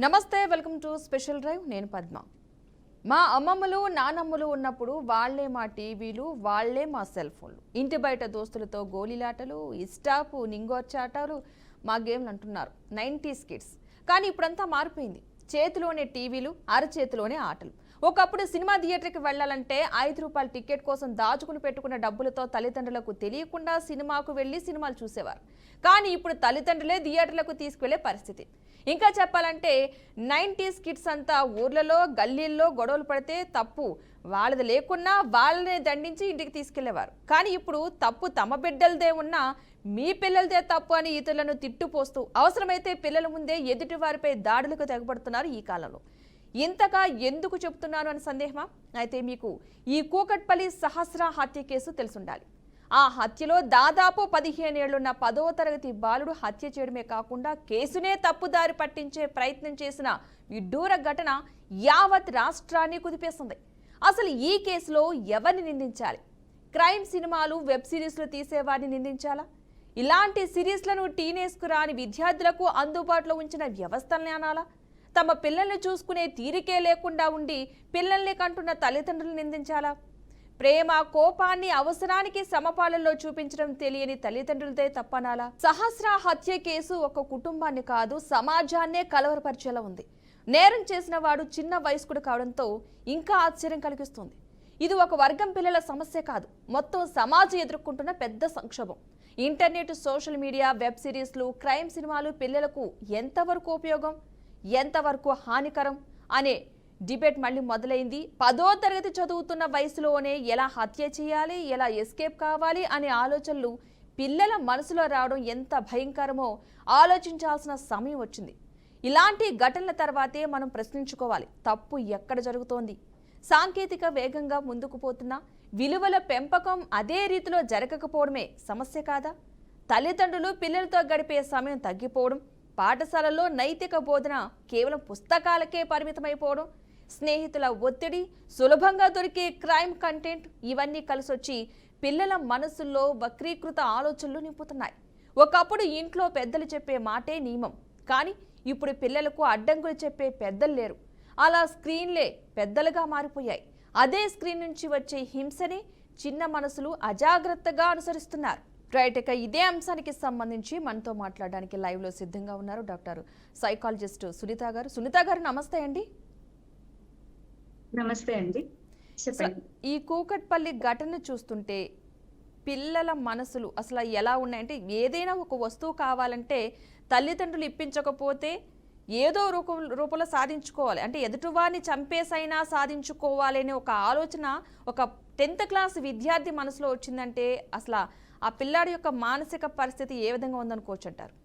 నమస్తే, welcome to special drive. నేను పద్మ. మా అమ్మమ్మలు నానమ్మలు ఉన్నప్పుడు వాళ్లే మా టీవీలు, వాళ్లే మా సెల్ ఫోన్లు. ఇంటి బయట దోస్తులతో గోలీలాటలు, ఇస్టాపు, నింగోర్చాటాలు మా గేమ్లు అంటున్నారు 90s కిడ్స్. కానీ ఇప్పుడంతా మారిపోయింది. చేతిలోనే టీవీలు, అరచేతిలోనే ఆటలు. ఒకప్పుడు సినిమా థియేటర్కి వెళ్లాలంటే 5 రూపాయల టికెట్ కోసం దాచుకుని పెట్టుకున్న డబ్బులతో తల్లిదండ్రులకు తెలియకుండా సినిమాకు వెళ్లి సినిమాలు చూసేవారు. కానీ ఇప్పుడు తల్లిదండ్రులే థియేటర్లకు తీసుకువెళ్లే పరిస్థితి. ఇంకా చెప్పాలంటే 90s కిడ్స్ అంతా ఊర్లలో గల్లీల్లో గొడవలు పడితే తప్పు వాళ్ళది లేకున్నా వాళ్ళనే దండించి ఇంటికి తీసుకెళ్లేవారు. కానీ ఇప్పుడు తప్పు తమ బిడ్డలదే ఉన్నా మీ పిల్లలదే తప్పు అని ఇతరులను తిట్టుపోస్తూ అవసరమైతే పిల్లల ముందే ఎదుటి వారిపై దాడులకు తెగబడుతున్నారు ఈ కాలంలో. ఇంతగా ఎందుకు చెప్తున్నాను అని సందేహమా? అయితే మీకు ఈ కూకట్పల్లి సహస్ర హత్య కేసు తెలుసుండాలి. ఆ హత్యలో దాదాపు 15 ఏళ్లున్న 10వ తరగతి బాలుడు హత్య చేయడమే కాకుండా కేసునే తప్పుదారి పట్టించే ప్రయత్నం చేసిన విడ్డూర ఘటన యావత్ రాష్ట్రాన్ని కుదిపేస్తుంది. అసలు ఈ కేసులో ఎవరిని నిందించాలి? క్రైమ్ సినిమాలు, వెబ్ సిరీస్లు తీసేవారిని నిందించాలా? ఇలాంటి సిరీస్లను టీనేజ్కు రాని విద్యార్థులకు అందుబాటులో ఉంచిన వ్యవస్థల్ని అనాలా? తమ పిల్లల్ని చూసుకునే తీరికే లేకుండా ఉండి పిల్లల్ని కంటున్న తల్లిదండ్రులు నిందించాలా? ప్రేమ, కోపాన్ని అవసరానికి సమపాలనలో చూపించడం తెలియని తల్లిదండ్రులదే తప్పనాలా? సహస్ర హత్య కేసు ఒక కుటుంబాన్ని కాదు, సమాజాన్నే కలవరపరిచేలా ఉంది. నేరం చేసిన వాడు చిన్న వయస్కుడు కావడంతో ఇంకా ఆశ్చర్యం కలిగిస్తుంది. ఇది ఒక వర్గం పిల్లల సమస్య కాదు, మొత్తం సమాజం ఎదుర్కొంటున్న పెద్ద సంక్షోభం. ఇంటర్నెట్, సోషల్ మీడియా, వెబ్ సిరీస్లు, క్రైమ్ సినిమాలు పిల్లలకు ఎంతవరకు ఉపయోగం, ఎంతవరకు హానికరం అనే డిబేట్ మళ్ళీ మొదలైంది. 10వ తరగతి చదువుతున్న వయసులోనే ఎలా హత్య చేయాలి, ఎలా ఎస్కేప్ కావాలి అనే ఆలోచనలు పిల్లల మనసులో రావడం ఎంత భయంకరమో ఆలోచించాల్సిన సమయం వచ్చింది. ఇలాంటి ఘటనల తర్వాతే మనం ప్రశ్నించుకోవాలి, తప్పు ఎక్కడ జరుగుతోంది? సాంకేతిక వేగంగా ముందుకు పోతున్నా విలువల పెంపకం అదే రీతిలో జరగకపోవడమే సమస్య కాదా? తల్లిదండ్రులు పిల్లలతో గడిపే సమయం తగ్గిపోవడం, పాఠశాలలో నైతిక బోధన కేవలం పుస్తకాలకే పరిమితమైపోవడం, స్నేహితుల ఒత్తిడి, సులభంగా దొరికే క్రైమ్ కంటెంట్ ఇవన్నీ కలిసొచ్చి పిల్లల మనసుల్లో వక్రీకృత ఆలోచనలు నింపుతున్నాయి. ఒకప్పుడు ఇంట్లో పెద్దలు చెప్పే మాటే నియమం, కానీ ఇప్పుడు పిల్లలకు అడ్డంకులు చెప్పే పెద్దలు లేరు. అలా స్క్రీన్లే పెద్దలుగా మారిపోయాయి. అదే స్క్రీన్ నుంచి వచ్చే హింసని చిన్న మనసులు అజాగ్రత్తగా అనుసరిస్తున్నారు. రైట్, ఇక ఇదే అంశానికి సంబంధించి మనతో మాట్లాడడానికి లైవ్ లో సిద్ధంగా ఉన్నారు డాక్టర్ సైకాలజిస్ట్ సునీత గారు. సునీత గారు, నమస్తే అండి. నమస్తే అండి, చెప్పండి. ఈ కూకట్పల్లి ఘటన చూస్తుంటే పిల్లల మనసులు అసలు ఎలా ఉన్నాయంటే, ఏదైనా ఒక వస్తువు కావాలంటే తల్లిదండ్రులు ఇప్పించకపోతే ఏదో రూపంలో సాధించుకోవాలి, అంటే ఎదుటివారిని చంపేసైనా సాధించుకోవాలి అనే ఒక ఆలోచన ఒక 10th క్లాస్ విద్యార్థి మనసులో వచ్చిందంటే అసలు ఆ పిల్లాడి యొక్క మానసిక పరిస్థితి ఏ విధంగా ఉందనుకోవచ్చు అంటారు?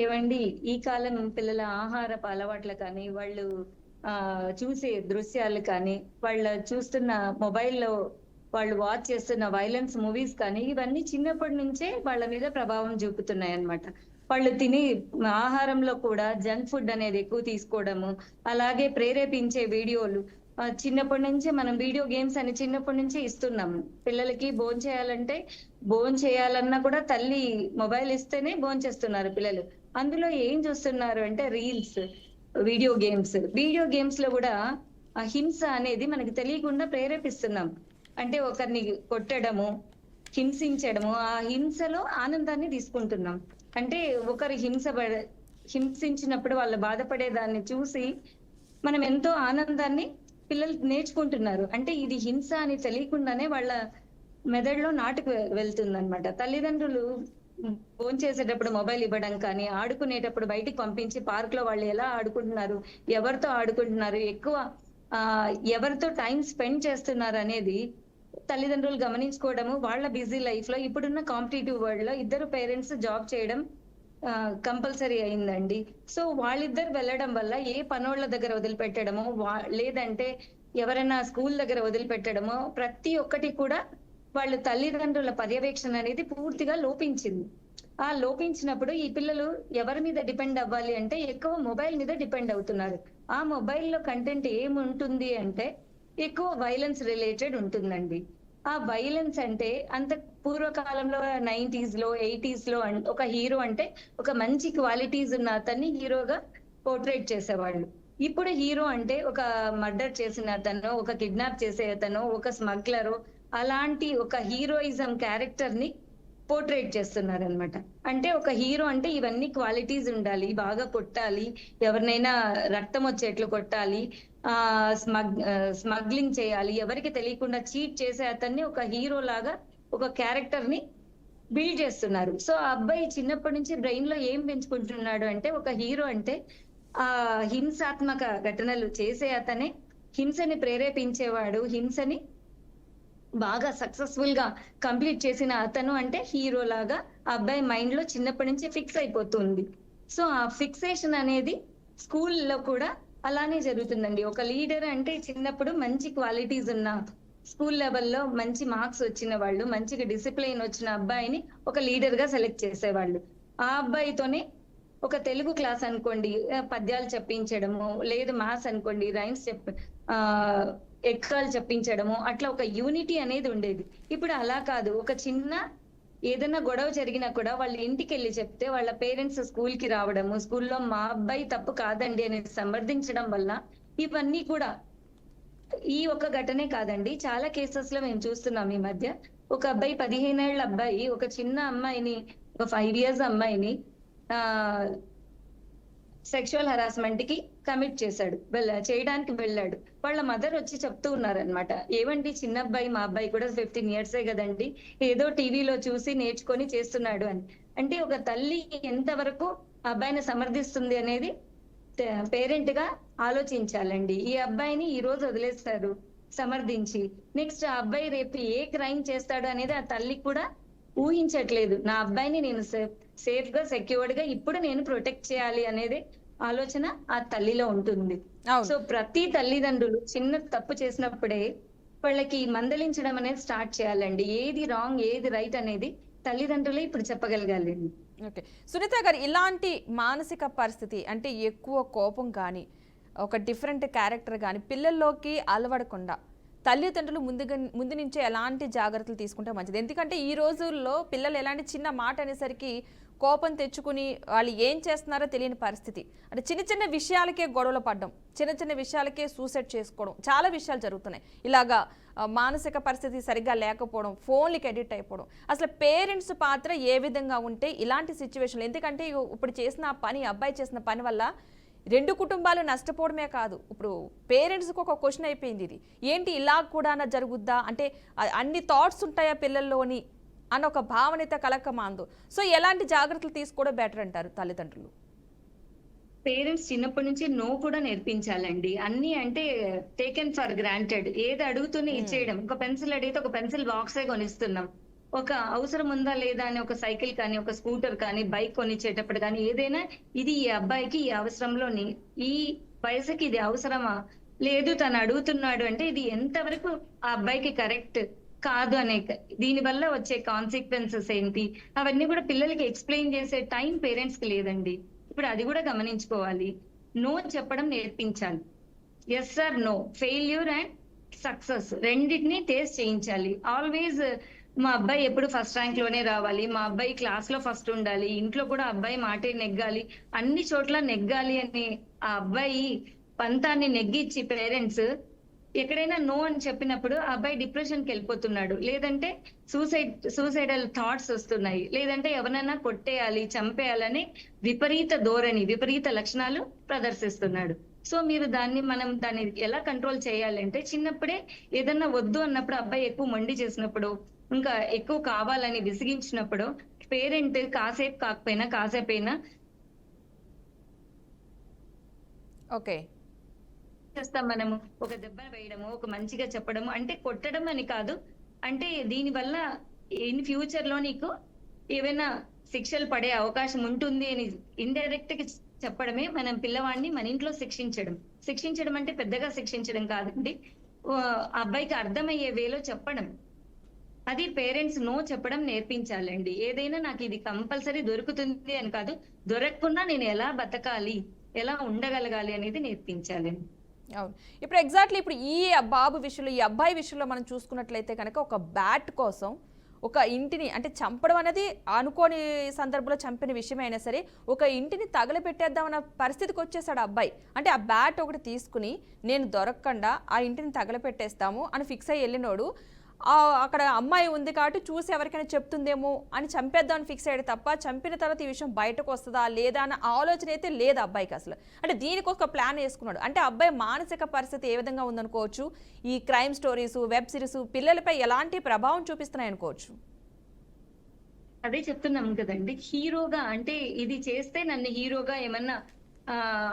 ఏవండి, ఈ కాలం పిల్లల ఆహారపు అలవాట్లు కానీ, వాళ్ళు చూసే దృశ్యాలు కానీ, వాళ్ళ చూస్తున్న మొబైల్లో వాళ్ళు వాచ్ చేస్తున్న వైలెన్స్ మూవీస్ కానీ, ఇవన్నీ చిన్నప్పటి నుంచే వాళ్ళ మీద ప్రభావం చూపుతున్నాయి అన్నమాట. వాళ్ళు తినే ఆహారంలో కూడా జంక్ ఫుడ్ అనేది ఎక్కువ తీసుకోవడము, అలాగే ప్రేరేపించే వీడియోలు చిన్నప్పటి నుంచే మనం వీడియో గేమ్స్ అని చిన్నప్పటి నుంచే ఇస్తున్నాము పిల్లలకి. భోజనం చేయాలన్నా కూడా తల్లి మొబైల్ ఇస్తేనే భోజనం చేస్తున్నారు పిల్లలు. అందులో ఏం చూస్తున్నారు అంటే రీల్స్, వీడియో గేమ్స్ లో కూడా ఆ హింస అనేది మనకి తెలియకుండా ప్రేరేపిస్తున్నాం. అంటే ఒకరిని కొట్టడము, హింసించడము, ఆ హింసలో ఆనందాన్ని తీసుకుంటున్నాం. అంటే ఒకరు హింసించినప్పుడు వాళ్ళు బాధపడేదాన్ని చూసి మనం ఎంతో ఆనందాన్ని పిల్లలు నేర్చుకుంటున్నారు. అంటే ఇది హింస అని తెలియకుండానే వాళ్ళ మెదడులో నాటుకు వెళ్తుంది అనమాట. తల్లిదండ్రులు భోంచేసేటప్పుడు మొబైల్ ఇవ్వడం కానీ, ఆడుకునేటప్పుడు బయటికి పంపించి పార్క్ లో వాళ్ళు ఎలా ఆడుకుంటున్నారు, ఎవరితో ఆడుకుంటున్నారు, ఎక్కువ ఎవరితో టైం స్పెండ్ చేస్తున్నారు అనేది తల్లిదండ్రులు గమనించుకోవడము. వాళ్ళ బిజీ లైఫ్ లో ఇప్పుడున్న కాంపిటేటివ్ వరల్డ్ లో ఇద్దరు పేరెంట్స్ జాబ్ చేయడం కంపల్సరీ అయిందండి. సో వాళ్ళిద్దరు వెళ్ళడం వల్ల ఏ పనోళ్ళ దగ్గర వదిలిపెట్టడమో, లేదంటే ఎవరైనా స్కూల్ దగ్గర వదిలిపెట్టడమో, ప్రతి ఒక్కటి కూడా వాళ్ళ తల్లిదండ్రుల పర్యవేక్షణ అనేది పూర్తిగా లోపించింది. ఆ లోపించినప్పుడు ఈ పిల్లలు ఎవరి మీద డిపెండ్ అవ్వాలి అంటే ఎక్కువ మొబైల్ మీద డిపెండ్ అవుతున్నారు. ఆ మొబైల్లో కంటెంట్ ఏముంటుంది అంటే ఎక్కువ వైలెన్స్ రిలేటెడ్ ఉంటుందండి. ఆ వైలెన్స్ అంటే అంత పూర్వకాలంలో 90s లో 80s లో ఒక హీరో అంటే ఒక మంచి క్వాలిటీస్ ఉన్న అతన్ని హీరోగా పోర్ట్రేట్ చేసేవాళ్ళు. ఇప్పుడు హీరో అంటే ఒక మర్డర్ చేసిన అతను, ఒక కిడ్నాప్ చేసే అతను, ఒక స్మగ్లరు, అలాంటి ఒక హీరోయిజం క్యారెక్టర్ ని పోర్ట్రేట్ చేస్తున్నారనమాట. అంటే ఒక హీరో అంటే ఇవన్నీ క్వాలిటీస్ ఉండాలి, బాగా కొట్టాలి, ఎవరినైనా రక్తం వచ్చేట్లు కొట్టాలి, స్మగ్లింగ్ చేయాలి, ఎవరికి తెలియకుండా చీట్ చేసే అతన్ని ఒక హీరో లాగా ఒక క్యారెక్టర్ ని బిల్డ్ చేస్తున్నారు. సో ఆ అబ్బాయి చిన్నప్పటి నుంచి బ్రెయిన్ లో ఏం పెంచుకుంటున్నాడు అంటే ఒక హీరో అంటే ఆ హింసాత్మక ఘటనలు చేసే అతనే, హింసని ప్రేరేపించేవాడు, హింసని బాగా సక్సెస్ఫుల్ గా కంప్లీట్ చేసిన అతను అంటే హీరో లాగా ఆ అబ్బాయి మైండ్ లో చిన్నప్పటి నుంచి ఫిక్స్ అయిపోతుంది. సో ఆ ఫిక్సేషన్ అనేది స్కూల్లో కూడా అలానే జరుగుతుందండి. ఒక లీడర్ అంటే చిన్నప్పుడు మంచి క్వాలిటీస్ ఉన్న, స్కూల్ లెవెల్లో మంచి మార్క్స్ వచ్చిన వాళ్ళు, మంచిగా డిసిప్లిన్ వచ్చిన అబ్బాయిని ఒక లీడర్ గా సెలెక్ట్ చేసేవాళ్ళు. ఆ అబ్బాయితోనే ఒక తెలుగు క్లాస్ అనుకోండి, పద్యాలు చెప్పించడము, లేదు మ్యాథ్స్ అనుకోండి, రైమ్స్ ఆ ఎక్కాలు చెప్పించడము, అట్లా ఒక యూనిటీ అనేది ఉండేది. ఇప్పుడు అలా కాదు. ఒక చిన్న ఏదైనా గొడవ జరిగినా కూడా వాళ్ళ ఇంటికి వెళ్ళి చెప్తే వాళ్ళ పేరెంట్స్ స్కూల్ కి రావడము, స్కూల్లో మా అబ్బాయి తప్పు కాదండి అని సమర్థించడం వల్ల ఇవన్నీ కూడా, ఈ ఒక్క ఘటనే కాదండి, చాలా కేసెస్ లో మేము చూస్తున్నాం ఈ మధ్య. ఒక అబ్బాయి 15 ఏళ్ల అబ్బాయి ఒక చిన్న అమ్మాయిని, ఒక 5 years అమ్మాయిని ఆ సెక్షువల్ హరాస్మెంట్ కి కమిట్ చేశాడు, చేయడానికి వెళ్ళాడు. వాళ్ళ మదర్ వచ్చి చెప్తూ ఉన్నారనమాట, ఏవండి చిన్న అబ్బాయి, మా అబ్బాయి కూడా 15 years కదండి, ఏదో టీవీలో చూసి నేర్చుకొని చేస్తున్నాడు అని. అంటే ఒక తల్లి ఎంతవరకు అబ్బాయిని సమర్థిస్తుంది అనేది పేరెంట్ గా ఆలోచించాలండి. ఈ అబ్బాయిని ఈ రోజు వదిలేస్తారు సమర్థించి, నెక్స్ట్ ఆ అబ్బాయి రేపు ఏ క్రైమ్ చేస్తాడు అనేది ఆ తల్లి కూడా ఊహించట్లేదు. నా అబ్బాయిని నేను సేఫ్ గా సెక్యూర్డ్ గా ఇప్పుడు నేను ప్రొటెక్ట్ చేయాలి అనేది ఆలోచన ఆ తల్లిలో ఉంటుంది. సో ప్రతి తల్లిదండ్రులు చిన్న తప్పు చేసినప్పుడే వాళ్ళకి మందలించడం అనేది స్టార్ట్ చేయాలండి. ఏది రాంగ్ ఏది రైట్ అనేది తల్లిదండ్రులే ఇప్పుడు చెప్పగలగాలండి. ఓకే సునీత గారు, ఇలాంటి మానసిక పరిస్థితి అంటే ఎక్కువ కోపం కానీ ఒక డిఫరెంట్ క్యారెక్టర్ కానీ పిల్లల్లోకి అలవడకుండా తల్లిదండ్రులు ముందు నుంచే ఎలాంటి జాగ్రత్తలు తీసుకుంటే మంచిది? ఎందుకంటే ఈ రోజుల్లో పిల్లలు ఎలాంటి చిన్న మాట అనేసరికి కోపం తెచ్చుకుని వాళ్ళు ఏం చేస్తున్నారో తెలియని పరిస్థితి. అంటే చిన్న చిన్న విషయాలకే గొడవలు పడడం, చిన్న చిన్న విషయాలకే సూసైడ్ చేసుకోవడం, చాలా విషయాలు జరుగుతున్నాయి. ఇలాగా మానసిక పరిస్థితి సరిగ్గా లేకపోవడం, ఫోన్లకి ఎడిక్ట్ అయిపోవడం. అసలు పేరెంట్స్ పాత్ర ఏ విధంగా ఉంటే ఇలాంటి సిచ్యువేషన్లు? ఎందుకంటే ఇప్పుడు చేసిన పని, అబ్బాయి చేసిన పని వల్ల 2 కుటుంబాలు నష్టపోవడమే కాదు, ఇప్పుడు పేరెంట్స్కి ఒక క్వశ్చన్ అయిపోయింది, ఇది ఏంటి ఇలా కూడా జరుగుద్దా, అంటే అన్ని థాట్స్ ఉంటాయా పిల్లల్లోని అన్న ఒక భావన అయితే కలకమాందు. సో ఎలాంటి జాగ్రత్తలు తీసుకోవడం బెటర్ అంటారు తల్లిదండ్రులు? పేరెంట్స్ చిన్నప్పటి నుంచి నో కూడా నేర్పించాలండి. అన్ని అంటే టేకెన్ ఫర్ గ్రాంటెడ్, ఏది అడుగుతూనే ఇచ్చేయడం. ఒక పెన్సిల్ అడిగితే ఒక పెన్సిల్ బాక్సే కొనిస్తున్నాం. ఒక అవసరం ఉందా లేదా అని ఒక సైకిల్ కానీ, ఒక స్కూటర్ కానీ, బైక్ కొనిచ్చేటప్పుడు కానీ ఏదైనా ఇది ఈ అబ్బాయికి ఈ అవసరంలోని, ఈ వయసుకి ఇది అవసరమా, లేదు తను అడుగుతున్నాడు అంటే ఇది ఎంతవరకు ఆ అబ్బాయికి కరెక్ట్ కాదు అనే, దీని వల్ల వచ్చే కాన్సిక్వెన్సెస్ ఏంటి, అవన్నీ కూడా పిల్లలకి ఎక్స్ప్లెయిన్ చేసే టైం పేరెంట్స్ కి లేదండి. ఇప్పుడు అది కూడా గమనించుకోవాలి. నో చెప్పడం నేర్పించాలి. Yes or no, failure and success రెండింటినీ టేస్ట్ చేయించాలి. ఆల్వేస్ మా అబ్బాయి ఎప్పుడు ఫస్ట్ ర్యాంక్ లోనే రావాలి, మా అబ్బాయి క్లాస్ లో ఫస్ట్ ఉండాలి, ఇంట్లో కూడా అబ్బాయి మాటే నెగ్గాలి, అన్ని చోట్ల నెగ్గాలి అని ఆ అబ్బాయి పంతాన్ని నెగ్గిచ్చి పేరెంట్స్ ఎక్కడైనా నో అని చెప్పినప్పుడు ఆ అబ్బాయి డిప్రెషన్ కి వెళ్ళిపోతున్నాడు, లేదంటే సూసైడల్ థాట్స్ వస్తున్నాయి, లేదంటే ఎవరైనా కొట్టేయాలి, చంపేయాలని విపరీత ధోరణి, విపరీత లక్షణాలు ప్రదర్శిస్తున్నాడు. సో మీరు మనం దాన్ని ఎలా కంట్రోల్ చేయాలంటే చిన్నప్పుడే ఏదన్నా వద్దు అన్నప్పుడు, అబ్బాయి ఎక్కువ మొండి చేసినప్పుడు, ఇంకా ఎక్కువ కావాలని విసిగించినప్పుడు పేరెంట్ కాసేపు కాకపోయినా కాసేపైనా ఓకే చేస్తాం మనము, ఒక దెబ్బ వేయడము, ఒక మంచిగా చెప్పడము, అంటే కొట్టడం అని కాదు, అంటే దీని వల్ల ఇన్ ఫ్యూచర్ లో నీకు ఏవైనా శిక్షలు పడే అవకాశం ఉంటుంది అని ఇండైరెక్ట్ గా చెప్పడమే మనం పిల్లవాడిని మన ఇంట్లో శిక్షించడం అంటే పెద్దగా శిక్షించడం కాదండి, అబ్బాయికి అర్థమయ్యే వేలో చెప్పడం. అది పేరెంట్స్ నో చెప్పడం నేర్పించాలండి. ఏదైనా నాకు ఇది కంపల్సరీ దొరుకుతుంది అని కాదు, దొరకకుండా నేను ఎలా బతకాలి, ఎలా ఉండగలగాలి అనేది నేర్పించాలండి. అవును, ఇప్పుడు ఎగ్జాక్ట్లీ ఇప్పుడు ఈ బాబు విషయంలో, ఈ అబ్బాయి విషయంలో మనం చూసుకున్నట్లయితే కనుక ఒక బ్యాట్ కోసం ఒక ఇంటిని అంటే చంపడం అనేది అనుకోని సందర్భంలో చంపిన విషయం అయినా సరే ఒక ఇంటిని తగలబెట్టేద్దామన్న పరిస్థితికి వచ్చేసాడు ఆ అబ్బాయి. అంటే ఆ బ్యాట్ ఒకటి తీసుకుని నేను దొరకకుండా ఆ ఇంటిని తగలపెట్టేస్తాము అని ఫిక్స్ అయ్యి వెళ్ళినోడు అక్కడ అమ్మాయి ఉంది కాబట్టి చూసి ఎవరికైనా చెప్తుందేమో అని చంపేద్దామని ఫిక్స్ అయ్యాడు తప్ప చంపిన తర్వాత ఈ విషయం బయటకు వస్తుందా లేదా అన్న ఆలోచన అయితే లేదు అబ్బాయికి అసలు. అంటే దీనికి ఒక ప్లాన్ వేసుకున్నాడు. అంటే అబ్బాయి మానసిక పరిస్థితి ఏ విధంగా ఉందనుకోవచ్చు, ఈ క్రైమ్ స్టోరీస్ వెబ్ సిరీస్ పిల్లలపై ఎలాంటి ప్రభావం చూపిస్తున్నాయి అనుకోవచ్చు. అదే చెప్తున్నాం కదండి, హీరోగా అంటే ఇది చేస్తే నన్ను హీరోగా ఏమన్నా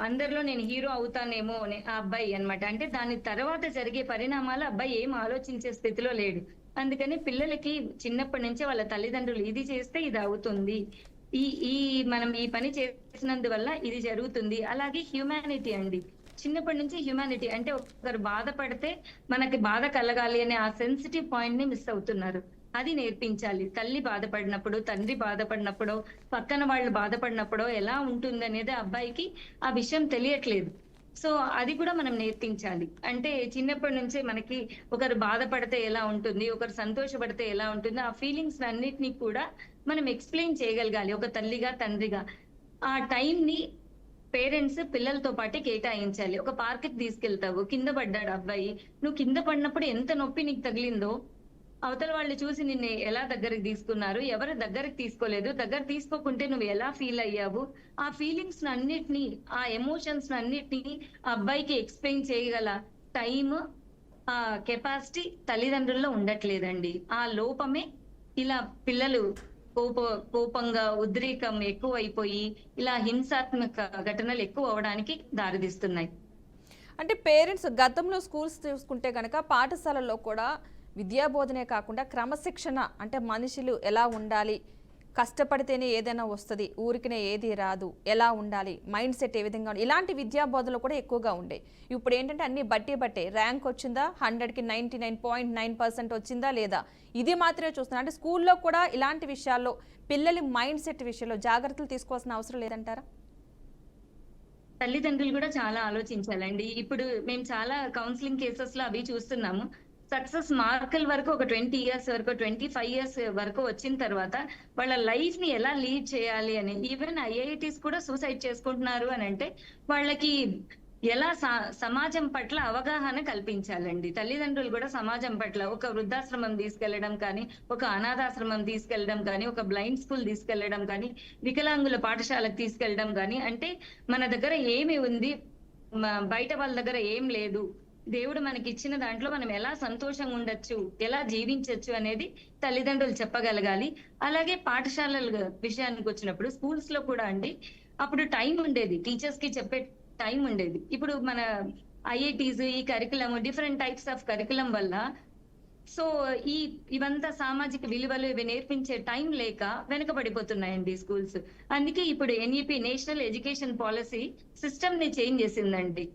అందరిలో నేను హీరో అవుతానేమో ఆ అబ్బాయి అన్నమాట. అంటే దాని తర్వాత జరిగే పరిణామాలు అబ్బాయి ఏం ఆలోచించే స్థితిలో లేడు. అందుకని పిల్లలకి చిన్నప్పటి నుంచే వాళ్ళ తల్లిదండ్రులు ఇది చేస్తే ఇది అవుతుంది, ఈ ఈ మనం ఈ పని చేసినందువల్ల ఇది జరుగుతుంది. అలాగే హ్యూమానిటీ అండి, చిన్నప్పటి నుంచి హ్యూమానిటీ అంటే ఒకరు బాధపడితే మనకి బాధ కలగాలి అనే ఆ సెన్సిటివ్ పాయింట్ ని మిస్ అవుతున్నారు. అది నేర్పించాలి. తల్లి బాధపడినప్పుడు, తండ్రి బాధపడినప్పుడు, పక్కన వాళ్ళు బాధపడినప్పుడు ఎలా ఉంటుంది అనేది అబ్బాయికి ఆ విషయం తెలియట్లేదు. సో అది కూడా మనం నేర్పించాలి. అంటే చిన్నప్పటి నుంచే మనకి ఒకరు బాధపడితే ఎలా ఉంటుంది, ఒకరు సంతోషపడితే ఎలా ఉంటుంది, ఆ ఫీలింగ్స్ అన్నిటినీ కూడా మనం ఎక్స్ప్లెయిన్ చేయగలగాలి ఒక తల్లిగా తండ్రిగా. ఆ టైం ని పేరెంట్స్ పిల్లలతో పాటు కేటాయించాలి. ఒక పార్క్ కి తీసుకెళ్తావు, కింద పడ్డాడు అబ్బాయి, నువ్వు కింద పడినప్పుడు ఎంత నొప్పి నీకు తగిలిందో అవతల వాళ్ళు చూసి నిన్ను ఎలా దగ్గరికి తీసుకున్నారు, ఎవరు దగ్గరికి తీసుకోలేదు, దగ్గర తీసుకోకుంటే నువ్వు ఎలా ఫీల్ అయ్యావు, ఆ ఫీలింగ్స్ అన్నిటినీ ఆ ఎమోషన్స్ అన్నిటినీ ఆ అబ్బాయికి ఎక్స్ప్లెయిన్ చేయగల టైం ఆ కెపాసిటీ తల్లిదండ్రుల్లో ఉండట్లేదండి. ఆ లోపమే ఇలా పిల్లలు కోపంగా ఉద్రేకం ఎక్కువ అయిపోయి ఇలా హింసాత్మక ఘటనలు ఎక్కువ అవడానికి దారితీస్తున్నాయి. అంటే పేరెంట్స్ గతంలో స్కూల్స్ చూసుకుంటే కనుక పాఠశాలల్లో కూడా విద్యాబోధనే కాకుండా క్రమశిక్షణ అంటే మనుషులు ఎలా ఉండాలి, కష్టపడితేనే ఏదైనా వస్తుంది, ఊరికినే ఏది రాదు, ఎలా ఉండాలి, మైండ్ సెట్ ఏ విధంగా ఇలాంటి విద్యాబోధనలు కూడా ఎక్కువగా ఉండేవి. ఇప్పుడు ఏంటంటే అన్ని బట్టే ర్యాంక్ వచ్చిందా, 100కి 99.9% వచ్చిందా లేదా, ఇది మాత్రమే చూస్తున్నారు. అంటే స్కూల్లో కూడా ఇలాంటి విషయాల్లో పిల్లల మైండ్ సెట్ విషయంలో జాగ్రత్తలు తీసుకోవాల్సిన అవసరం లేదంటారా? తల్లిదండ్రులు కూడా చాలా ఆలోచించాలండి. ఇప్పుడు మేము చాలా కౌన్సిలింగ్ కేసెస్ లో అవి చూస్తున్నాము. సక్సెస్ మార్కుల వరకు ఒక 20 ఇయర్స్ వరకు 25 ఇయర్స్ వరకు వచ్చిన తర్వాత వాళ్ళ లైఫ్ ని ఎలా లీడ్ చేయాలి అని, ఈవెన్ ఐఐటీస్ కూడా సూసైడ్ చేసుకుంటున్నారు అని అంటే వాళ్ళకి ఎలా సమాజం పట్ల అవగాహన కల్పించాలండి. తల్లిదండ్రులు కూడా సమాజం పట్ల ఒక వృద్ధాశ్రమం తీసుకెళ్లడం కానీ, ఒక అనాథాశ్రమం తీసుకెళ్లడం కానీ, ఒక బ్లైండ్ స్కూల్ తీసుకెళ్లడం కానీ, వికలాంగుల పాఠశాలకు తీసుకెళ్లడం కానీ, అంటే మన దగ్గర ఏమి ఉంది, బయట వాళ్ళ దగ్గర ఏం లేదు, దేవుడు మనకి ఇచ్చిన దాంట్లో మనం ఎలా సంతోషంగా ఉండొచ్చు, ఎలా జీవించవచ్చు అనేది తల్లిదండ్రులు చెప్పగలగాలి. అలాగే పాఠశాలల విషయానికి వచ్చినప్పుడు స్కూల్స్ లో కూడా అండి అప్పుడు టైం ఉండేది, టీచర్స్ కి చెప్పే టైం ఉండేది. ఇప్పుడు మన ఐఐటీస్ ఈ curriculum different types of curriculum వల్ల సో ఇవంతా సామాజిక విలువలు ఇవి నేర్పించే టైం లేక వెనుకబడిపోతున్నాయండి స్కూల్స్. అందుకే ఇప్పుడు NEP national education policy system ని చేంజ్ చేసిందండి.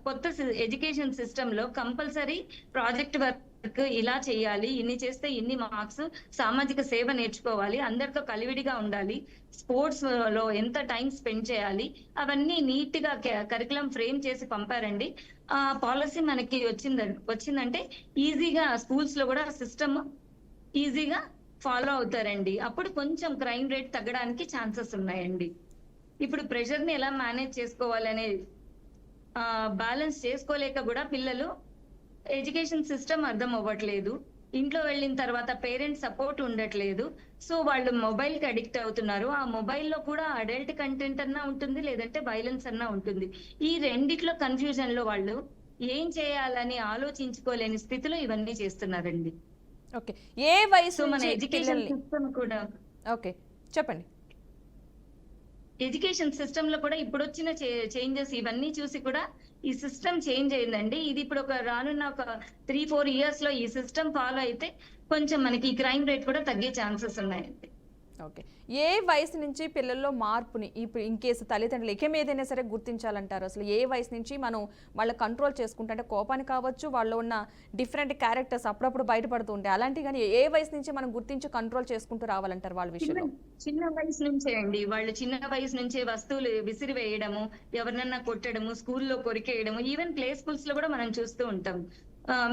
కొత్త ఎడ్యుకేషన్ సిస్టమ్ లో కంపల్సరీ ప్రాజెక్ట్ వర్క్ ఇలా చేయాలి, ఇన్ని చేస్తే ఇన్ని మార్క్స్, సామాజిక సేవ నేర్చుకోవాలి, అందరితో కలివిడిగా ఉండాలి, స్పోర్ట్స్ లో ఎంత టైం స్పెండ్ చేయాలి, అవన్నీ నీట్ గా కరికులం ఫ్రేమ్ చేసి పంపారండి. ఆ పాలసీ మనకి వచ్చిందంటే ఈజీగా స్కూల్స్ లో కూడా సిస్టమ్ ఈజీగా ఫాలో అవుతారండి. అప్పుడు కొంచెం క్రైమ్ రేట్ తగ్గడానికి ఛాన్సెస్ ఉన్నాయండి. ఇప్పుడు ప్రెషర్ ని ఎలా మేనేజ్ చేసుకోవాలనే బ్యాలెన్స్ చేసుకోలేక కూడా పిల్లలు ఎడ్యుకేషన్ సిస్టమ్ అర్థం అవ్వట్లేదు, ఇంట్లో వెళ్ళిన తర్వాత పేరెంట్స్ సపోర్ట్ ఉండట్లేదు, సో వాళ్ళు మొబైల్ కి అడిక్ట్ అవుతున్నారు. ఆ మొబైల్లో కూడా అడల్ట్ కంటెంట్ అన్నా ఉంటుంది, లేదంటే వైలెన్స్ అన్నా ఉంటుంది. ఈ రెండిట్లో కన్ఫ్యూజన్ లో వాళ్ళు ఏం చేయాలని ఆలోచించుకోలేని స్థితిలో ఇవన్నీ చేస్తున్నారండి. ఓకే, ఏ వయసు మన ఎడ్యుకేషన్ సిస్టమ్ కూడా ఓకే చెప్పండి. ఎడ్యుకేషన్ సిస్టమ్ లో కూడా ఇప్పుడు వచ్చిన చేంజెస్ ఇవన్నీ చూసి కూడా ఈ సిస్టమ్ చేంజ్ అయిందండి. ఇది ఇప్పుడు రానున్న ఒక 3-4 ఇయర్స్ లో ఈ సిస్టమ్ ఫాలో అయితే కొంచెం మనకి ఈ క్రైమ్ రేట్ కూడా తగ్గే ఛాన్సెస్ ఉన్నాయండి. ఓకే, ఏ వయసు నుంచి పిల్లల్లో మార్పుని ఇప్పుడు ఇన్ కేసు తల్లిదండ్రులు ఏకేం ఏదైనా సరే గుర్తించాలంటారు? అసలు ఏ వయసు నుంచి మనం వాళ్ళ కంట్రోల్ చేసుకుంటే, అంటే కోపాన్ని కావచ్చు, వాళ్ళు ఉన్న డిఫరెంట్ క్యారెక్టర్స్ అప్పుడప్పుడు బయటపడుతూ ఉంటాయి, అలాంటివి కానీ ఏ వయసు నుంచి మనం గుర్తించి కంట్రోల్ చేసుకుంటూ రావాలంటారు వాళ్ళ విషయంలో? చిన్న వయసు నుంచే అండి. వాళ్ళు చిన్న వయసు నుంచే వస్తువులు విసిరివేయడము, ఎవరినన్నా కొట్టడము, స్కూల్లో కొరికేయడము, ఈవెన్ ప్లే స్కూల్స్ లో కూడా మనం చూస్తూ ఉంటాం.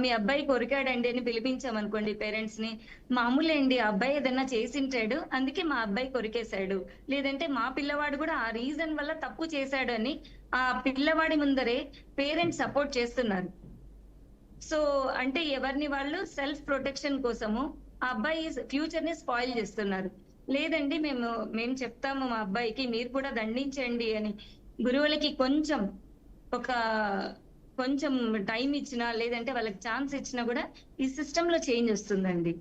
మీ అబ్బాయి కొరికాడండి అని పిలిపించామనుకోండి పేరెంట్స్ ని, మామూలే అండి ఆ అబ్బాయి ఏదన్నా చేసింటాడు అందుకే మా అబ్బాయి కొరికేశాడు, లేదంటే మా పిల్లవాడు కూడా ఆ రీజన్ వల్ల తప్పు చేశాడు అని ఆ పిల్లవాడి ముందరే పేరెంట్స్ సపోర్ట్ చేస్తున్నారు. సో అంటే ఎవరిని వాళ్ళు సెల్ఫ్ ప్రొటెక్షన్ కోసము ఆ అబ్బాయి ఫ్యూచర్ ని స్పాయిల్ చేస్తున్నారు. లేదండి మేము చెప్తాము మా అబ్బాయికి, మీరు కూడా దండించండి అని గురువులకి ఒక కొంచెం టైం ఇచ్చినా, లేదంటే వాళ్ళకి ఛాన్స్ ఇచ్చినా కూడా ఈ సిస్టమ్ లో చేంజ్ వస్తుందండి.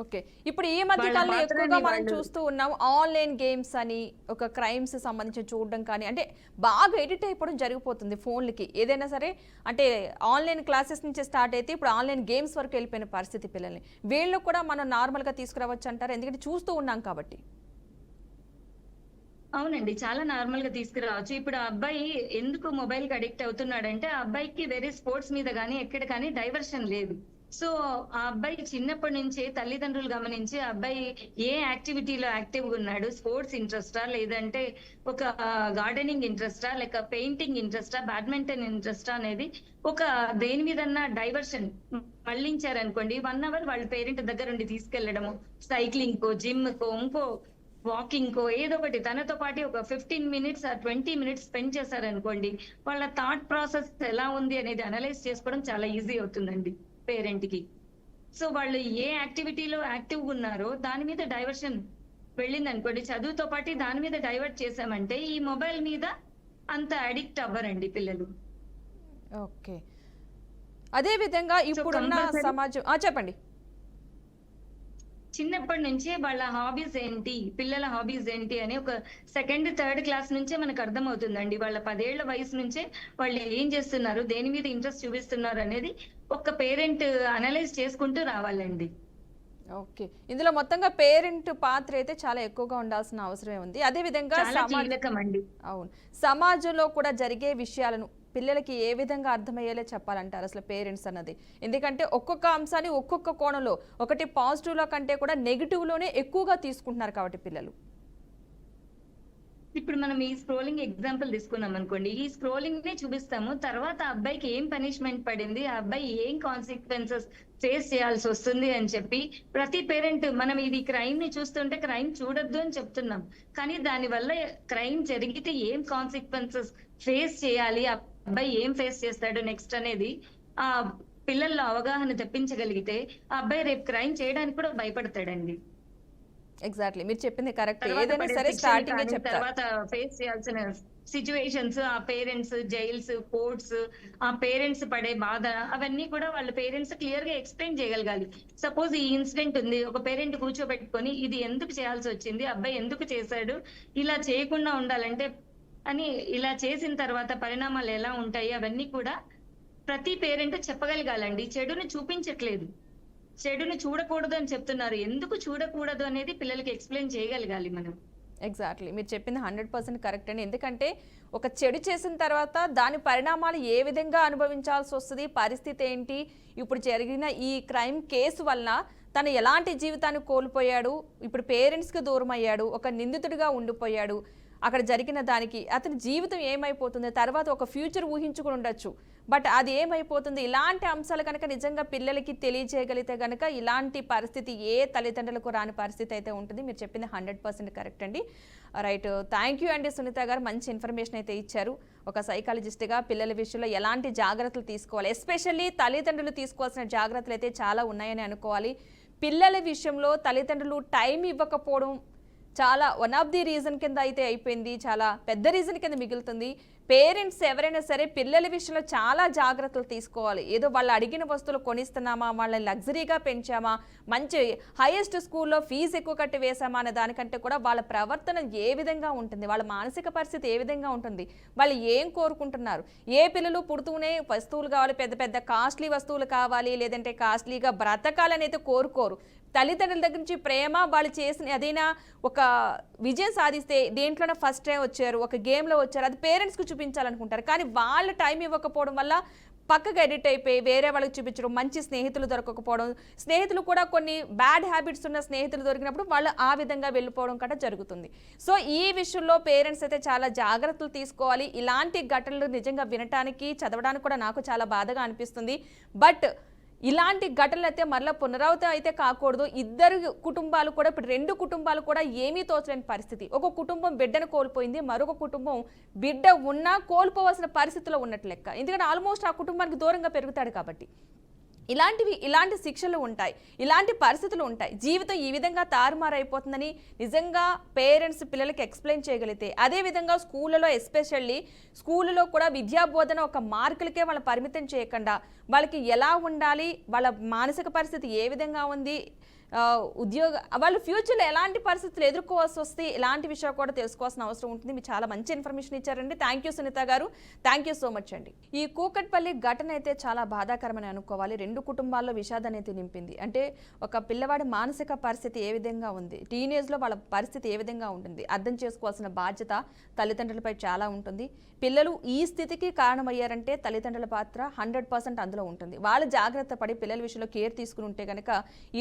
ఓకే, ఇప్పుడు ఈ మధ్య వాళ్ళ కాలంలో పాత్రని ఎక్కువగా మనం వాళ్ళు- చూస్తూ ఉన్నాం ఆన్లైన్ గేమ్స్ అని, ఒక క్రైమ్స్ సంబంధించి చూడడం కానీ, అంటే బాగా ఎడిట్ అయిపోవడం జరిగిపోతుంది ఫోన్లకి. ఏదైనా సరే అంటే ఆన్లైన్ క్లాసెస్ నుంచి స్టార్ట్ అయితే ఇప్పుడు ఆన్లైన్ గేమ్స్ వరకు వెళ్ళిపోయిన పరిస్థితి పిల్లల్ని. వీళ్ళు కూడా మనం నార్మల్గా తీసుకురావచ్చు అంటారు, ఎందుకంటే చూస్తూ ఉన్నాం కాబట్టి. అవునండి, చాలా నార్మల్ గా తీసుకురావచ్చు. ఇప్పుడు ఆ అబ్బాయి ఎందుకు మొబైల్ కి అడిక్ట్ అవుతున్నాడంటే ఆ అబ్బాయికి వేరే స్పోర్ట్స్ మీద కానీ ఎక్కడ కానీ డైవర్షన్ లేదు. సో ఆ అబ్బాయి చిన్నప్పటి నుంచే తల్లిదండ్రులు గమనించి ఆ అబ్బాయి ఏ యాక్టివిటీలో యాక్టివ్ గా ఉన్నాడు, స్పోర్ట్స్ ఇంట్రెస్టా, లేదంటే ఒక గార్డెనింగ్ ఇంట్రెస్టా, లేక పెయింటింగ్ ఇంట్రెస్టా, బ్యాడ్మింటన్ ఇంట్రెస్టా అనేది ఒక దేని మీదన్నా డైవర్షన్ మళ్ళించారనుకోండి, 1 hour వాళ్ళ పేరెంట్ దగ్గర ఉండి తీసుకెళ్లడము, సైక్లింగ్ కో, జిమ్ కో, ఇంకో వాకింగ్ కో, ఏదో ఒకటి తనతో పాటు ఒక 15 minutes ఆ 20 minutes స్పెండ్ చేశారనుకోండి, వాళ్ళ థాట్ ప్రాసెస్ ఎలా ఉంది అనేది అనలైజ్ చేసుకోవడం చాలా ఈజీ అవుతుందండి పేరెంట్ కి. సో వాళ్ళు ఏ యాక్టివిటీలో యాక్టివ్ ఉన్నారో దాని మీద డైవర్షన్ వెళ్ళింది అనుకోండి, చదువుతో పాటు దాని మీద డైవర్ట్ చేసామంటే ఈ మొబైల్ మీద అంత అడిక్ట్ అవ్వరండి పిల్లలు. ఓకే, అదే విధంగా ఇప్పుడున్న compulsory- సమాజం చెప్పండి. చిన్నప్పటి నుంచే వాళ్ళ హాబీస్ ఏంటి, పిల్లల హాబీస్ ఏంటి అని ఒక 2nd, 3rd క్లాస్ నుంచే మనకు అర్థమవుతుందండి. వాళ్ళ 10 ఏళ్ల వయసు నుంచే వాళ్ళు ఏం చేస్తున్నారు, దేని మీద ఇంట్రెస్ట్ చూపిస్తున్నారు అనేది ఒక పేరెంట్ అనలైజ్ చేసుకుంటూ రావాలండి. ఓకే, ఇందులో మొత్తంగా పేరెంట్ పాత్ర అయితే చాలా ఎక్కువగా ఉండాల్సిన అవసరమే ఉంది. అదే విధంగా చాలా కీలకం అండి. అవును, సమాజంలో కూడా జరిగే విషయాలను పిల్లలకి ఏ విధంగా అర్థమయ్యేలా చెప్పాలంటారు అసలు పేరెంట్స్ అన్నది? ఎందుకంటే ఒక్కొక్క అంశాన్ని ఒక్కొక్క కోణంలో, ఒకటి పాజిటివ్లో కంటే కూడా నెగిటివ్లోనే ఎక్కువగా తీసుకుంటున్నారు కాబట్టి పిల్లలు. ఇప్పుడు మనం ఈ స్క్రోలింగ్ ఎగ్జాంపుల్ తీసుకున్నాం అనుకోండి, ఈ స్క్రోలింగ్ నే చూపిస్తాము, తర్వాత ఆ అబ్బాయికి ఏం పనిష్మెంట్ పడింది, ఆ అబ్బాయి ఏం కాన్సిక్వెన్సెస్ ఫేస్ చేయాల్సి వస్తుంది అని చెప్పి ప్రతి పేరెంట్, మనం ఇది క్రైమ్ ని చూస్తుంటే క్రైమ్ చూడొద్దు అని చెప్తున్నాం, కానీ దాని వల్ల క్రైమ్ జరిగితే ఏం కాన్సిక్వెన్సెస్ ఫేస్ చేయాలి, ఆ అబ్బాయి ఏం ఫేస్ చేస్తాడు నెక్స్ట్ అనేది ఆ పిల్లల్లో అవగాహన తెప్పించగలిగితే ఆ అబ్బాయి రేపు క్రైమ్ చేయడానికి కూడా భయపడతాడండి. ఎగ్జాక్ట్లీ, మీరు చెప్పింది కరెక్ట్. తర్వాత ఏదైనా పడే సరే శిక్షలు స్టార్టింగ్ కానీ, చెప్తారు. తర్వాత ఫేస్ చేయాల్సిన సిచ్యువేషన్స్, ఆ పేరెంట్స్, జైల్స్, కోర్ట్స్, ఆ పేరెంట్స్ పడే బాధ, అవన్నీ కూడా వాళ్ళ పేరెంట్స్ క్లియర్ గా ఎక్స్ప్లెయిన్ చేయగలగాలి. సపోజ్ ఈ ఇన్సిడెంట్ ఉంది, ఒక పేరెంట్ కూర్చోబెట్టుకొని ఇది ఎందుకు చేయాల్సి వచ్చింది, అబ్బాయి ఎందుకు చేశాడు, ఇలా చేయకుండా ఉండాలంటే అని, ఇలా చేసిన తర్వాత పరిణామాలు ఎలా ఉంటాయి, అవన్నీ కూడా ప్రతి పేరెంట్ చెప్పగలగాలండి. చెడును చూపించట్లేదు, చెడును చూడకూడదు అని చెప్తున్నారు, ఎందుకు చూడకూడదు అనేది పిల్లలకి ఎక్స్ప్లెయిన్ చేయగలగాలి మనం. ఎగ్జాక్ట్లీ, మీరు చెప్పింది 100% కరెక్ట్ అండి. ఎందుకంటే ఒక చెడు చేసిన తర్వాత దాని పరిణామాలు ఏ విధంగా అనుభవించాల్సి వస్తుంది, పరిస్థితి ఏంటి, ఇప్పుడు జరిగిన ఈ క్రైమ్ కేసు వలన తను ఎలాంటి జీవితాన్ని కోల్పోయాడు, ఇప్పుడు పేరెంట్స్కి దూరం అయ్యాడు, ఒక నిందితుడిగా ఉండిపోయాడు, అక్కడ జరిగిన దానికి అతని జీవితం ఏమైపోతుంది, తర్వాత ఒక ఫ్యూచర్ ఊహించుకుని ఉండొచ్చు, బట్ అది ఏమైపోతుంది, ఇలాంటి అంశాలు కనుక నిజంగా పిల్లలకి తెలియజేయగలిగితే కనుక ఇలాంటి పరిస్థితి ఏ తల్లిదండ్రులకు రాని పరిస్థితి అయితే ఉంటుంది. మీరు చెప్పింది 100% కరెక్ట్ అండి. రైట్, థ్యాంక్ యూ అండి సునీత గారు, మంచి ఇన్ఫర్మేషన్ అయితే ఇచ్చారు. ఒక సైకాలజిస్ట్గా పిల్లల విషయంలో ఎలాంటి జాగ్రత్తలు తీసుకోవాలి, ఎస్పెషల్లీ తల్లిదండ్రులు తీసుకోవాల్సిన జాగ్రత్తలు అయితే చాలా ఉన్నాయని అనుకోవాలి. పిల్లల విషయంలో తల్లిదండ్రులు టైం ఇవ్వకపోవడం చాలా వన్ ఆఫ్ ది రీజన్ కింద అయితే అయిపోయింది, చాలా పెద్ద రీజన్ కింద మిగులుతుంది. పేరెంట్స్ ఎవరైనా సరే పిల్లల విషయంలో చాలా జాగ్రత్తలు తీసుకోవాలి. ఏదో వాళ్ళు అడిగిన వస్తువులు కొనిస్తున్నామా, వాళ్ళని లగ్జరీగా పెంచామా, మంచి హైయెస్ట్ స్కూల్లో ఫీజు ఎక్కువ కట్టి వేసామా అనే దానికంటే కూడా వాళ్ళ ప్రవర్తన ఏ విధంగా ఉంటుంది, వాళ్ళ మానసిక పరిస్థితి ఏ విధంగా ఉంటుంది, వాళ్ళు ఏం కోరుకుంటున్నారు. ఏ పిల్లలు పుడుతూనే వస్తువులు కావాలి, పెద్ద పెద్ద కాస్ట్లీ వస్తువులు కావాలి, లేదంటే కాస్ట్లీగా బ్రతకాలని అయితే కోరుకోరు. తల్లిదండ్రుల దగ్గర నుంచి ప్రేమ, వాళ్ళు చేసిన ఏదైనా ఒక విజయం సాధిస్తే దేంట్లోనే ఫస్ట్ టైం వచ్చారు, ఒక గేమ్లో వచ్చారు, అది పేరెంట్స్కి చూపించాలనుకుంటారు, కానీ వాళ్ళ టైం ఇవ్వకపోవడం వల్ల పక్కగా ఎడిట్ అయిపోయి వేరే వాళ్ళకి చూపించడం, మంచి స్నేహితులు దొరకకపోవడం, స్నేహితులు కూడా కొన్ని బ్యాడ్ హ్యాబిట్స్ ఉన్న స్నేహితులు దొరికినప్పుడు వాళ్ళు ఆ విధంగా వెళ్ళిపోవడం కూడా జరుగుతుంది. సో ఈ విషయంలో పేరెంట్స్ అయితే చాలా జాగ్రత్తలు తీసుకోవాలి. ఇలాంటి ఘటనలు నిజంగా వినటానికి, చదవడానికి కూడా నాకు చాలా బాధగా అనిపిస్తుంది. బట్ ఇలాంటి ఘటనలు అయితే మరలా పునరావృతం అయితే కాకూడదు. ఇద్దరు కుటుంబాలు కూడా, ఇప్పుడు 2 కుటుంబాలు కూడా ఏమీ తోచలేని పరిస్థితి. ఒక కుటుంబం బిడ్డను కోల్పోయింది, మరొక కుటుంబం బిడ్డ ఉన్నా కోల్పోవాల్సిన పరిస్థితిలో ఉన్నట్టు లెక్క. ఎందుకంటే ఆల్మోస్ట్ ఆ కుటుంబానికి దూరంగా పెరుగుతాడు కాబట్టి. ఇలాంటి శిక్షలు ఉంటాయి, ఇలాంటి పరిస్థితులు ఉంటాయి. జీవితం ఈ విధంగా తారుమారైపోతుందని నిజంగా పేరెంట్స్ పిల్లలకి ఎక్స్ప్లెయిన్ చేయగలిగితే, అదేవిధంగా స్కూళ్ళలో ఎస్పెషల్లీ స్కూళ్ళలో కూడా విద్యాబోధన ఒక మార్కులకే వాళ్ళ పరిమితం చేయకుండా వాళ్ళకి ఎలా ఉండాలి, వాళ్ళ మానసిక పరిస్థితి ఏ విధంగా ఉంది, వాళ్ళు ఫ్యూచర్లో ఎలాంటి పరిస్థితులు ఎదుర్కోవాల్సి వస్తే ఇలాంటి విషయాలు కూడా తెలుసుకోవాల్సిన అవసరం ఉంటుంది. మీరు చాలా మంచి ఇన్ఫర్మేషన్ ఇచ్చారండి. థ్యాంక్ యూ సునీత గారు, థ్యాంక్ యూ సో మచ్ అండి. ఈ కూకట్పల్లి ఘటన అయితే చాలా బాధాకరమని అనుకోవాలి. 2 కుటుంబాల్లో విషాదాన్ని అయితే నింపింది. అంటే ఒక పిల్లవాడి మానసిక పరిస్థితి ఏ విధంగా ఉంది, టీనేజ్లో వాళ్ళ పరిస్థితి ఏ విధంగా ఉంటుంది, అర్థం చేసుకోవాల్సిన బాధ్యత తల్లిదండ్రులపై చాలా ఉంటుంది. పిల్లలు ఈ స్థితికి కారణమయ్యారంటే తల్లిదండ్రుల పాత్ర 100% అందులో ఉంటుంది. వాళ్ళు జాగ్రత్త పడి పిల్లల విషయంలో కేర్ తీసుకుని ఉంటే కనుక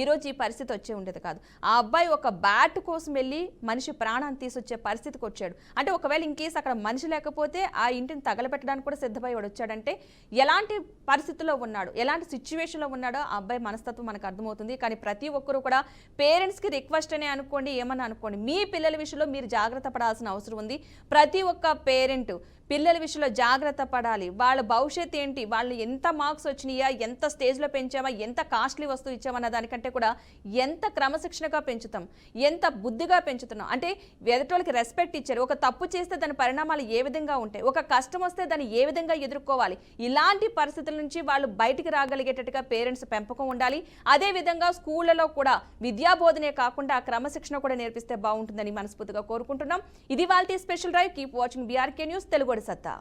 ఈరోజు ఈ పరిస్థితి వచ్చే ఉండేది కాదు. ఆ అబ్బాయి ఒక బ్యాట్ కోసం వెళ్ళి మనిషి ప్రాణాన్ని తీసుకొచ్చే పరిస్థితికి వచ్చాడు. అంటే ఒకవేళ ఇంకేస్ అక్కడ మనిషి లేకపోతే ఆ ఇంటిని తగలపెట్టడానికి కూడా సిద్ధపడి వచ్చాడంటే ఎలాంటి పరిస్థితుల్లో ఉన్నాడు, ఎలాంటి సిచ్యువేషన్లో ఉన్నాడో ఆ అబ్బాయి మనస్తత్వం మనకు అర్థమవుతుంది. కానీ ప్రతి ఒక్కరూ కూడా పేరెంట్స్కి రిక్వెస్ట్ అనే అనుకోండి, ఏమన్నా అనుకోండి, మీ పిల్లల విషయంలో మీరు జాగ్రత్త పడాల్సిన అవసరం ఉంది. ప్రతి ఒక్క పేరెంట్ పిల్లల విషయంలో జాగ్రత్త పడాలి. వాళ్ళ భవిష్యత్తు ఏంటి, వాళ్ళు ఎంత మార్క్స్ వచ్చినాయా, ఎంత స్టేజ్లో పెంచామా, ఎంత కాస్ట్లీ వస్తువు ఇచ్చామన్న దానికంటే కూడా ఎంత క్రమశిక్షణగా పెంచుతాం, ఎంత బుద్ధిగా పెంచుతున్నాం. అంటే ఎదుటోళ్ళకి రెస్పెక్ట్ ఇచ్చారు. ఒక తప్పు చేస్తే దాని పరిణామాలు ఏ విధంగా ఉంటాయి, ఒక కష్టం వస్తే దాన్ని ఏ విధంగా ఎదుర్కోవాలి, ఇలాంటి పరిస్థితుల నుంచి వాళ్ళు బయటికి రాగలిగేటట్టుగా పేరెంట్స్ పెంపకం ఉండాలి. అదేవిధంగా స్కూళ్ళలో కూడా విద్యాబోధనే కాకుండా క్రమశిక్షణ కూడా నేర్పిస్తే బాగుంటుందని మనస్ఫూర్తిగా కోరుకుంటున్నాం. ఇది వాళ్ళ special drive. Keep watching BRK news Telugu సత్తా.